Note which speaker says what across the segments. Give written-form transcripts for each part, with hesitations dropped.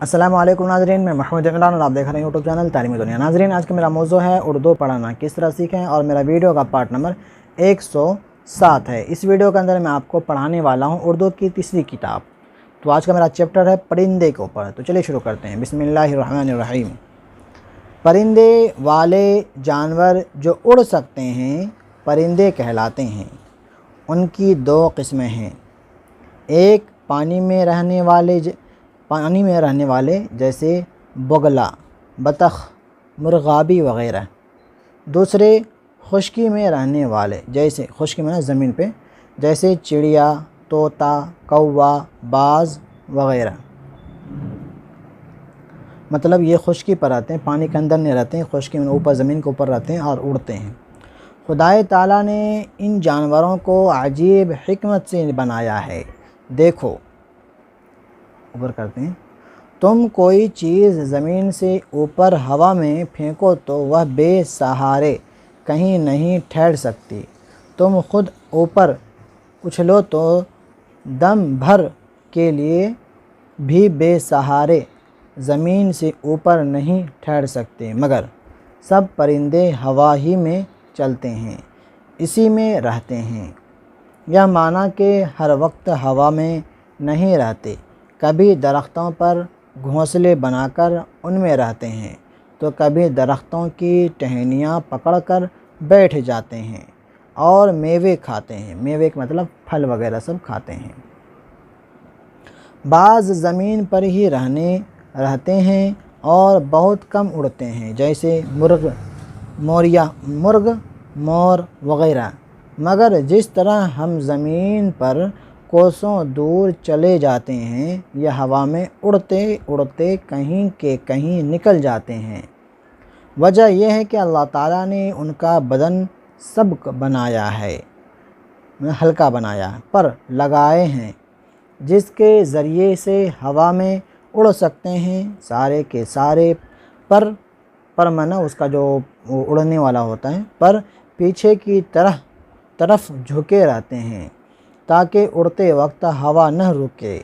Speaker 1: अस्सलामु अलैकुम नाज़रीन, मैं महमूद इमरान और आप देख रहे हैं यूट्यूब चैनल तालीमी दुनिया। नाज़रीन, आज का मेरा मौज़ू है उर्दू पढ़ना किस तरह सीखें, और मेरा वीडियो का पार्ट नंबर 107 है। इस वीडियो के अंदर मैं आपको पढ़ाने वाला हूं उर्दू की तीसरी किताब। तो आज का मेरा चैप्टर है परिंदे के ऊपर। तो चलिए शुरू करते हैं। बिस्मिल्लाहिर्रहमानिर्रहीम। परिंदे वाले जानवर जो उड़ सकते हैं परिंदे कहलाते हैं। उनकी दो किस्में हैं, एक पानी में रहने वाले जैसे बगुला, बतख, मुर्गाबी वग़ैरह। दूसरे खुश्की में रहने वाले, जैसे खुश्की में ज़मीन पे, जैसे चिड़िया, तोता, कौवा, बाज़ वग़ैरह। मतलब ये खुश्की पर रहते हैं, पानी के अंदर नहीं रहते हैं, खुश्की में ऊपर ज़मीन के ऊपर रहते हैं और उड़ते हैं। खुदाए ताला ने इन जानवरों को अजीब हिकमत से बनाया है। देखो, ऊपर करते हैं, तुम कोई चीज़ ज़मीन से ऊपर हवा में फेंको तो वह बेसहारे कहीं नहीं ठहर सकती। तुम खुद ऊपर उछलो तो दम भर के लिए भी बेसहारे ज़मीन से ऊपर नहीं ठहर सकते। मगर सब परिंदे हवा ही में चलते हैं, इसी में रहते हैं। यह माना कि हर वक्त हवा में नहीं रहते, कभी दरख्तों पर घोंसले बनाकर उनमें रहते हैं तो कभी दरख्तों की टहनियाँ पकड़कर बैठ जाते हैं और मेवे खाते हैं। मेवे का मतलब फल वगैरह सब खाते हैं। बाज़ ज़मीन पर ही रहते हैं और बहुत कम उड़ते हैं, जैसे मुर्ग, मोर वगैरह। मगर जिस तरह हम ज़मीन पर कोसों दूर चले जाते हैं, यह हवा में उड़ते उड़ते कहीं के कहीं निकल जाते हैं। वजह यह है कि अल्लाह ताला ने उनका बदन सबक बनाया है, हल्का बनाया पर लगाए हैं, जिसके ज़रिए से हवा में उड़ सकते हैं। सारे के सारे पर माना उसका जो उड़ने वाला होता है, पर पीछे की तरफ झुके रहते हैं ताकि उड़ते वक्त हवा न रुके।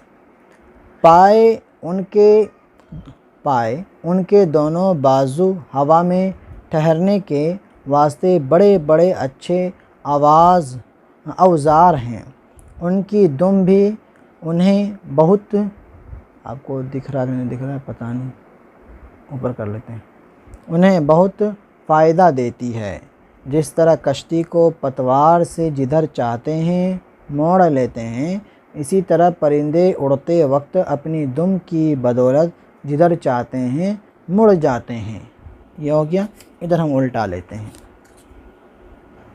Speaker 1: पाए उनके दोनों बाजू हवा में ठहरने के वास्ते बड़े बड़े अच्छे औजार हैं। उनकी दुम भी उन्हें बहुत, आपको दिख रहा है नहीं दिख रहा है पता नहीं, ऊपर कर लेते हैं, उन्हें बहुत फ़ायदा देती है। जिस तरह कश्ती को पतवार से जिधर चाहते हैं मोड़ लेते हैं, इसी तरह परिंदे उड़ते वक्त अपनी दुम की बदौलत जिधर चाहते हैं मुड़ जाते हैं। ये हो गया। इधर हम उल्टा लेते हैं।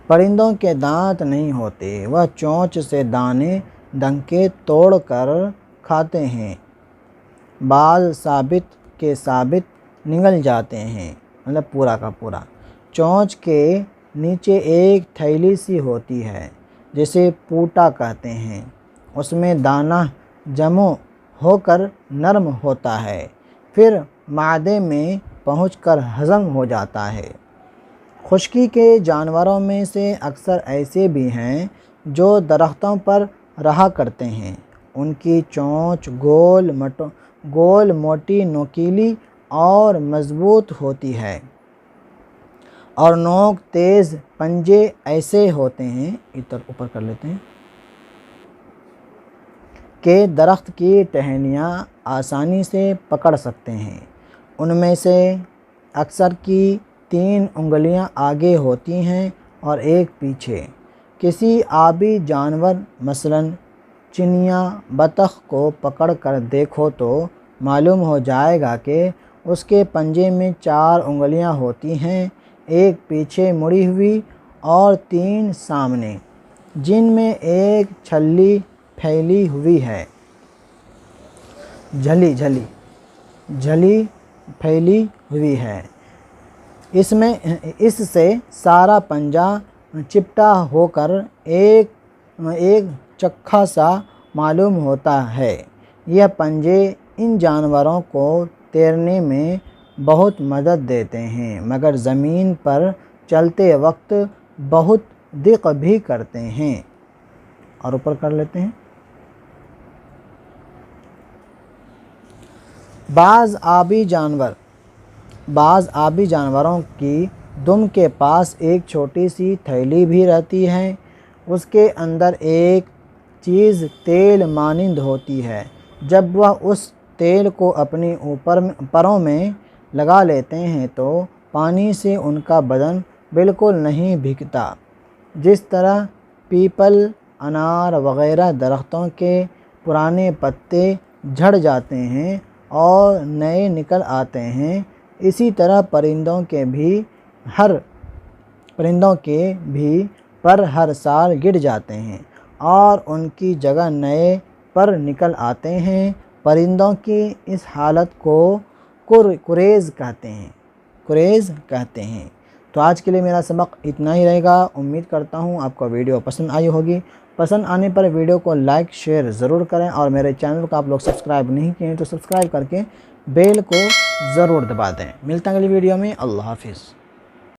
Speaker 1: परिंदों के दांत नहीं होते, वह चोंच से दाने डंके तोड़ कर खाते हैं। बाल साबित के साबित निगल जाते हैं, मतलब पूरा का पूरा। चोंच के नीचे एक थैली सी होती है जिसे पूटा कहते हैं, उसमें दाना जमो होकर नरम होता है, फिर मादे में पहुंचकर हज़म हो जाता है। खुश्की के जानवरों में से अक्सर ऐसे भी हैं जो दरख्तों पर रहा करते हैं। उनकी चोंच गोल मोटी नोकीली और मज़बूत होती है और नोक तेज़ पंजे ऐसे होते हैं, इधर ऊपर कर लेते हैं, कि दरख्त की टहनियाँ आसानी से पकड़ सकते हैं। उनमें से अक्सर की 3 उंगलियां आगे होती हैं और एक पीछे। किसी आबी जानवर मसलन चिनिया, बतख को पकड़ कर देखो तो मालूम हो जाएगा कि उसके पंजे में 4 उंगलियां होती हैं, एक पीछे मुड़ी हुई और 3 सामने, जिनमें एक छल्ली फैली हुई है, झली फैली हुई है। इससे सारा पंजा चिपटा होकर एक चक्खा सा मालूम होता है। यह पंजे इन जानवरों को तैरने में बहुत मदद देते हैं, मगर ज़मीन पर चलते वक्त बहुत दिक्क भी करते हैं। और ऊपर कर लेते हैं। بعض آبی جانوروں کی دم کے پاس ایک چھوٹی سی تھیلی بھی رہتی ہے، اس کے اندر ایک چیز تیل مانند ہوتی ہے۔ جب وہ اس تیل کو اپنی پروں میں لگا لیتے ہیں تو پانی سے ان کا بدن بالکل نہیں بھیگتا۔ جس طرح پیپل، انار وغیرہ درختوں کے پرانے پتے جھڑ جاتے ہیں اور نئے نکل آتے ہیں، اسی طرح پرندوں کے بھی پر ہر سال گر جاتے ہیں اور ان کی جگہ نئے پر نکل آتے ہیں۔ پرندوں کی اس حالت کو کوریز کہتے ہیں۔ تو آج کے لیے میرا سبق اتنا ہی رہے گا۔ امید کرتا ہوں آپ کو ویڈیو پسند آئی ہوگی۔ پسند آنے پر ویڈیو کو لائک شیئر ضرور کریں، اور میرے چینل کو آپ لوگ سبسکرائب نہیں کیے تو سبسکرائب کر کے بیل کو ضرور دبا دیں۔ ملتا ہے اگلی ویڈیو میں۔ اللہ حافظ۔